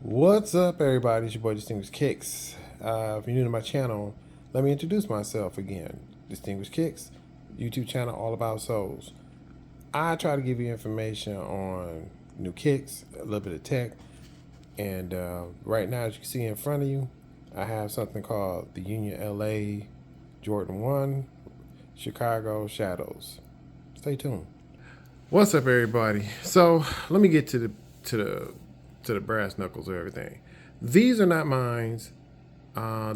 What's up, everybody? It's your boy Distinguished Kicks. If you're new to my channel, let me introduce myself again. Distinguished Kicks, YouTube channel all about souls. I try to give you information on new kicks, a little bit of tech, and right now, as you can see in front of you, I have something called the Union LA Jordan 1 Chicago Shadows. Stay tuned. What's up, everybody? So let me get to the brass knuckles of everything. These are not mine.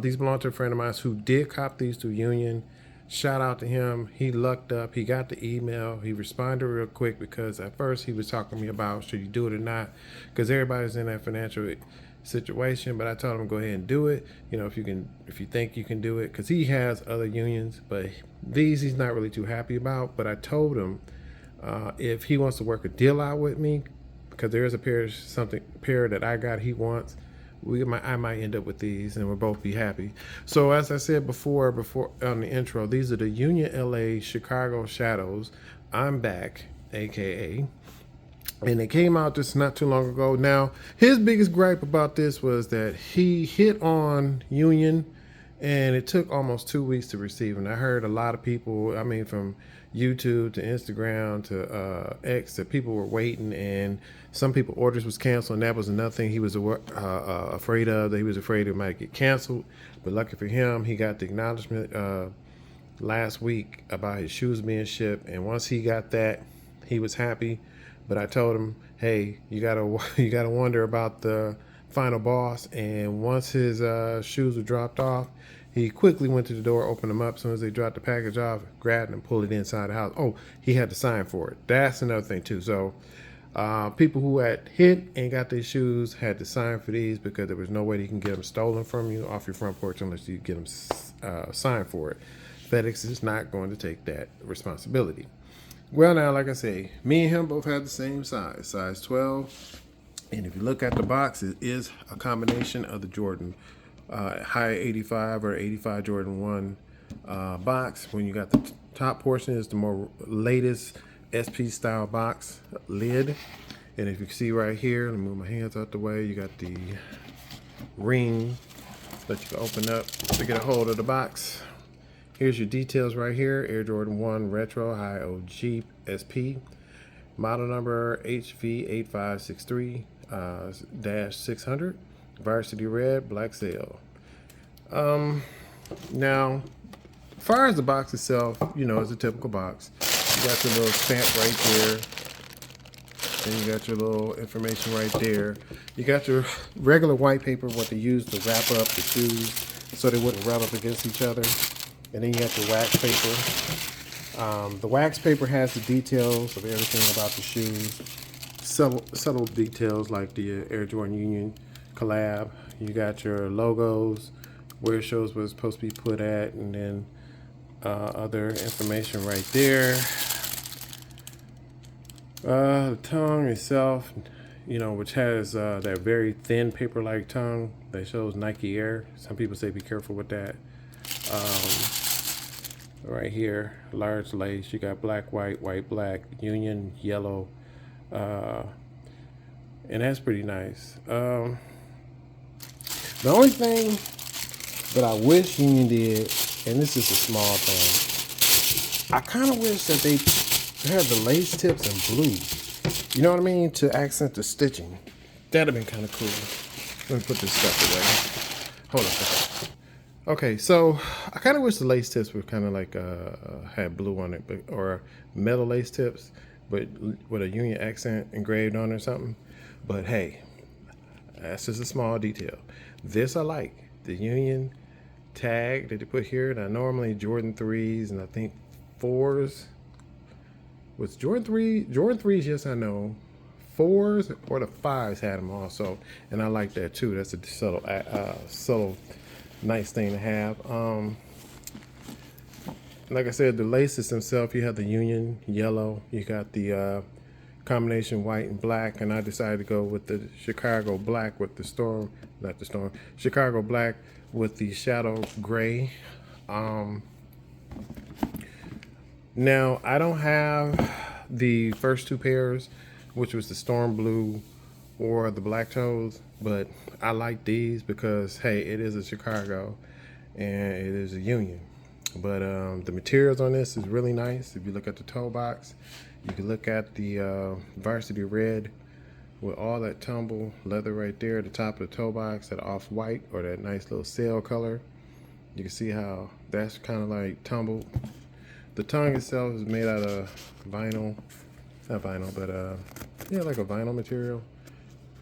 These belong to a friend of mine who did cop these through Union. Shout out to him. He lucked up. He got the email. He responded real quick because at first he was talking to me about should you do it or not, because everybody's in that financial situation. But I told him go ahead and do it. You know, if you think you can do it, because he has other unions, but these he's not really too happy about. But I told him if he wants to work a deal out with me, because there is a pair that I got he wants. I might end up with these, and we'll both be happy. So as I said before on the intro, these are the Union LA Chicago Shadows. I'm back, a.k.a. And they came out just not too long ago. Now, his biggest gripe about this was that he hit on Union, and it took almost 2 weeks to receive. And I heard a lot of people, I mean, from YouTube to Instagram to X, that people were waiting, and some people orders was canceled, and that was another thing he was afraid of, that he was afraid it might get canceled. But lucky for him, he got the acknowledgement last week about his shoes being shipped, and once he got that, he was happy. But I told him, hey, you gotta wonder about the final boss. And once his shoes were dropped off, he quickly went to the door, opened them up. As soon as they dropped the package off, grabbed it and pulled it inside the house. Oh, he had to sign for it. That's another thing too. So people who had hit and got their shoes had to sign for these, because there was no way you can get them stolen from you off your front porch unless you get them signed for it. FedEx is not going to take that responsibility. Well, now, like I say, me and him both have the same size 12. And if you look at the box, it is a combination of the Jordan high 85 or 85 Jordan 1 box. When you got the top portion is the more latest SP style box lid. And if you can see right here, let me move my hands out the way, you got the ring that you can open up to get a hold of the box. Here's your details right here. Air Jordan 1 Retro High OG SP. Model number HV8563-600. Varsity red, black sail. Now, as far as the box itself, you know, it's a typical box. You got your little stamp right there. And you got your little information right there. You got your regular white paper, what they use to wrap up the shoes so they wouldn't rub up against each other. And then you got the wax paper. The wax paper has the details of everything about the shoes. Subtle details like the Air Jordan Union collab. You got your logos, where it shows where it's supposed to be put at, and then other information right there. The tongue itself, you know, which has that very thin paper-like tongue that shows Nike Air. Some people say be careful with that. Right here, large lace. You got black, white, white, black, Union, yellow, and that's pretty nice. The only thing that I wish Union did, and this is a small thing, I kind of wish that they had the lace tips in blue. You know what I mean? To accent the stitching. That'd have been kind of cool. Let me put this stuff away. Hold on a second. Okay, so I kind of wish the lace tips were kind of like had blue on it, or metal lace tips, but with a Union accent engraved on it or something. But hey, that's just a small detail. This I like, the Union tag that they put here. Now normally Jordan 3s and I think 4s. Was Jordan 3s, yes I know. 4s or the 5s had them also, and I like that too. That's a subtle nice thing to have. Like I said, the laces themselves, you have the Union yellow, you got the combination white and black, and I decided to go with the Chicago black with the Chicago black with the shadow gray. Now, I don't have the first two pairs, which was the storm blue or the black toes, but I like these because hey, it is a Chicago and it is a Union. But the materials on this is really nice. If you look at the toe box, you can look at the varsity red with all that tumble leather right there at the top of the toe box, that off-white or that nice little sail color. You can see how that's kind of like tumbled. The tongue itself is made out of vinyl, not vinyl, but yeah, like a vinyl material.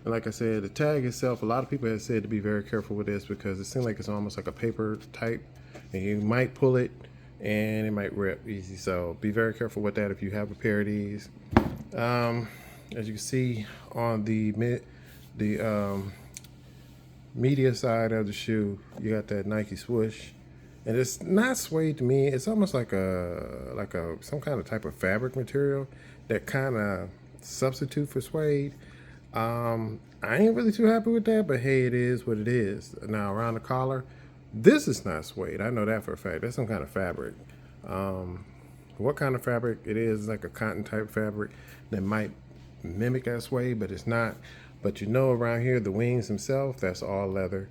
And like I said, the tag itself, a lot of people have said to be very careful with this because it seems like it's almost like a paper type, and you might pull it and it might rip easy. So be very careful with that if you have a pair of these. As you can see on the media side of the shoe, you got that Nike swoosh, and it's not suede to me. It's almost like a some kind of type of fabric material that kind of substitute for suede. I ain't really too happy with that, but hey, it is what it is. Now around the collar, this is not suede. I know that for a fact. That's some kind of fabric. What kind of fabric it is like a cotton type fabric that might mimic that suede, but it's not. But you know, around here, the wings themselves, that's all leather.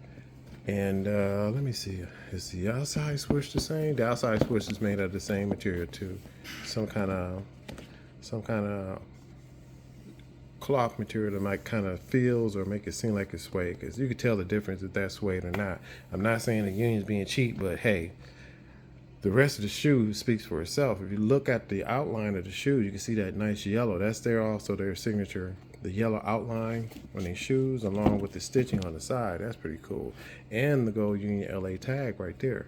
And let me see, is the outside swoosh the same? The outside swoosh is made of the same material too. Some kind of cloth material that might kind of feels or make it seem like it's suede, because you can tell the difference if that's suede or not. I'm not saying the Union's being cheap, but hey, the rest of the shoe speaks for itself. If you look at the outline of the shoe, you can see that nice yellow. That's also their signature, the yellow outline on these shoes, along with the stitching on the side. That's pretty cool. And the gold Union LA tag right there.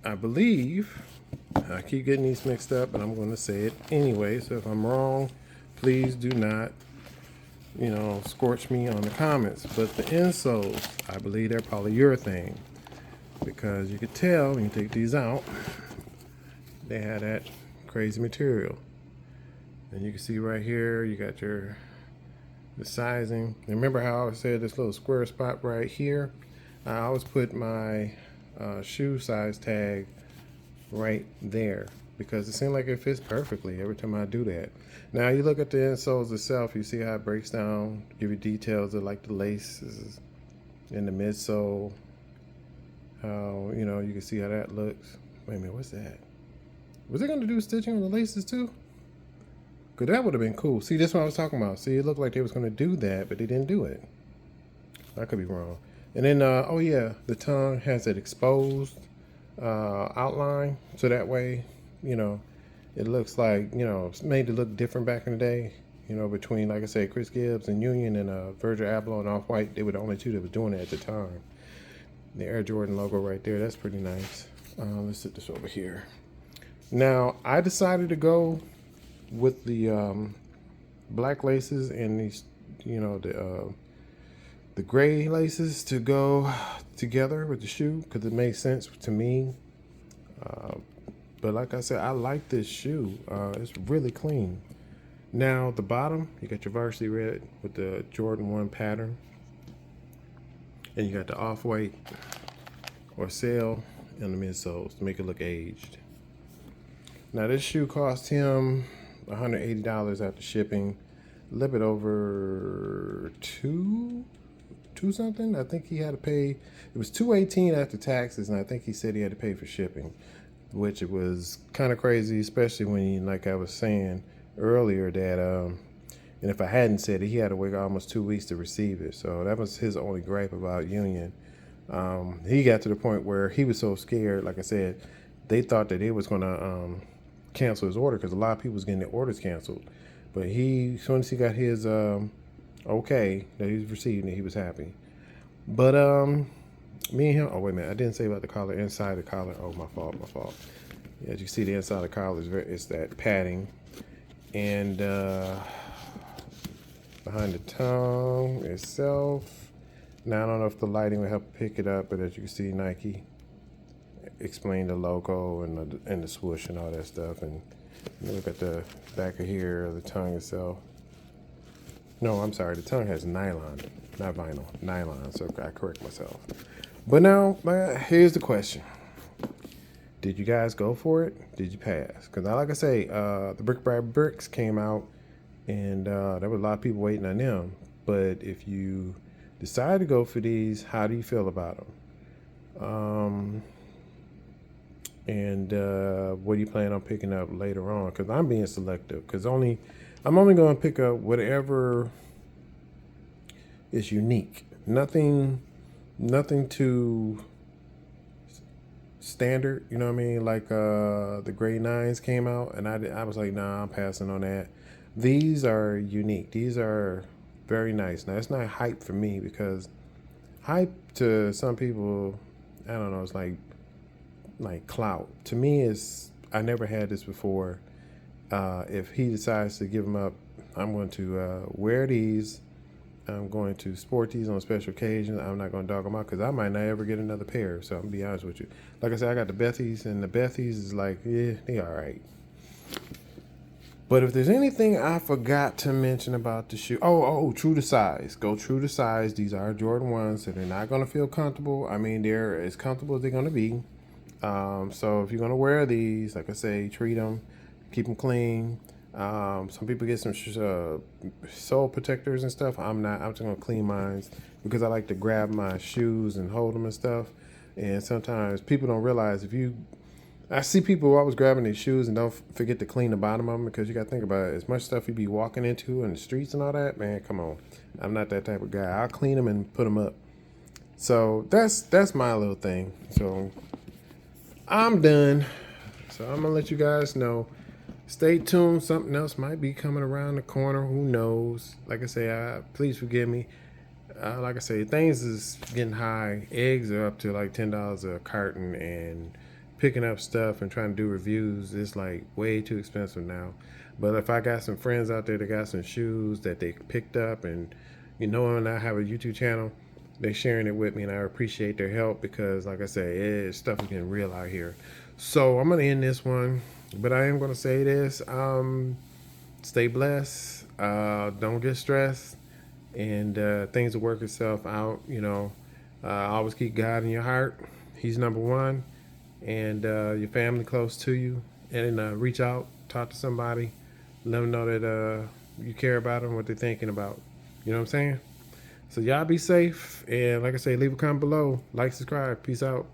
I believe, I keep getting these mixed up, but I'm going to say it anyway. So if I'm wrong, please do not, scorch me on the comments. But the insoles, I believe they're polyurethane, because you could tell when you take these out, they had that crazy material. And you can see right here, you got the sizing. And remember how I said this little square spot right here? I always put my shoe size tag right there because it seems like it fits perfectly every time I do that. Now you look at the insoles itself, you see how it breaks down, give you details of like the laces in the midsole, how you can see how that looks. Wait a minute, what's that? Was it going to do stitching on the laces too? Because that would have been cool. See, this is what I was talking about. See, it looked like they was going to do that, but they didn't do it. I could be wrong. And then, oh yeah, the tongue has that exposed outline. So that way, it looks like, it's made to look different back in the day. Between, like I said, Chris Gibbs and Union and Virgil Abloh and Off-White, they were the only two that was doing it at the time. The Air Jordan logo right there, that's pretty nice. Let's sit this over here. Now, I decided to go with the black laces and these, the gray laces to go together with the shoe because it made sense to me. But like I said, I like this shoe. It's really clean. Now, the bottom, you got your varsity red with the Jordan 1 pattern. And you got the off-white or sail in the midsoles to make it look aged. Now this shoe cost him $180 after shipping, a little bit over two something. I think he had to pay, it was $218 after taxes, and I think he said he had to pay for shipping, which it was kind of crazy, especially when like I was saying earlier that, and if I hadn't said it, he had to wait almost 2 weeks to receive it. So that was his only gripe about Union. He got to the point where he was so scared, like I said, they thought that it was going to cancel his order because a lot of people was getting their orders canceled. But as soon as he got his okay that he was receiving it, he was happy. But me and him, oh wait a minute, I didn't say about the collar. Inside the collar, oh my fault. Yeah, as you see, the inside of the collar it's that padding, and behind the tongue itself. Now I don't know if the lighting will help pick it up, but as you can see, Nike explain the logo and the swoosh and all that stuff. And you look at the back of here, the tongue itself. No, I'm sorry, the tongue has nylon, not vinyl, nylon, so I correct myself. But now, here's the question. Did you guys go for it? Did you pass? Because like I say, the Brick by Bricks came out, and there were a lot of people waiting on them. But if you decide to go for these, how do you feel about them? And what do you plan on picking up later on? Because I'm being selective. Because I'm only going to pick up whatever is unique. Nothing too standard. You know what I mean? Like the grade 9s came out, and I was like, nah, I'm passing on that. These are unique. These are very nice. Now it's not hype for me, because hype to some people, I don't know, it's like clout. To me, is I never had this before. If he decides to give them up, I'm going to wear these. I'm going to sport these on special occasions. I'm not going to dog them out, because I might not ever get another pair. So I'm going to be honest with you. Like I said, I got the Bethies, and the Bethies is like, yeah, they all right. But if there's anything I forgot to mention about the shoe, true to size. Go true to size. These are Jordan 1s, so they're not going to feel comfortable. I mean, they're as comfortable as they're going to be. So if you're going to wear these, like I say, treat them, keep them clean. Some people get some sole protectors and stuff. I'm not. I'm just going to clean mine, because I like to grab my shoes and hold them and stuff. And sometimes people don't realize, I see people always grabbing their shoes and don't forget to clean the bottom of them, because you got to think about it. As much stuff you be walking into in the streets and all that, man, come on. I'm not that type of guy. I'll clean them and put them up. So that's my little thing. So I'm done. So I'm going to let you guys know. Stay tuned. Something else might be coming around the corner. Who knows? Like I say, please forgive me. Like I say, things is getting high. Eggs are up to like $10 a carton, and picking up stuff and trying to do reviews is like way too expensive now. But if I got some friends out there that got some shoes that they picked up, and and I have a YouTube channel, they sharing it with me, and I appreciate their help, because like I say, stuff is getting real out here. So I'm gonna end this one, but I am gonna say this: stay blessed, don't get stressed, and things will work itself out. Always keep God in your heart. He's number one. And your family close to you, and reach out, talk to somebody, let them know that you care about them, what they're thinking about. You know what I'm saying? So y'all be safe, and like I say, leave a comment below, like, subscribe. Peace out.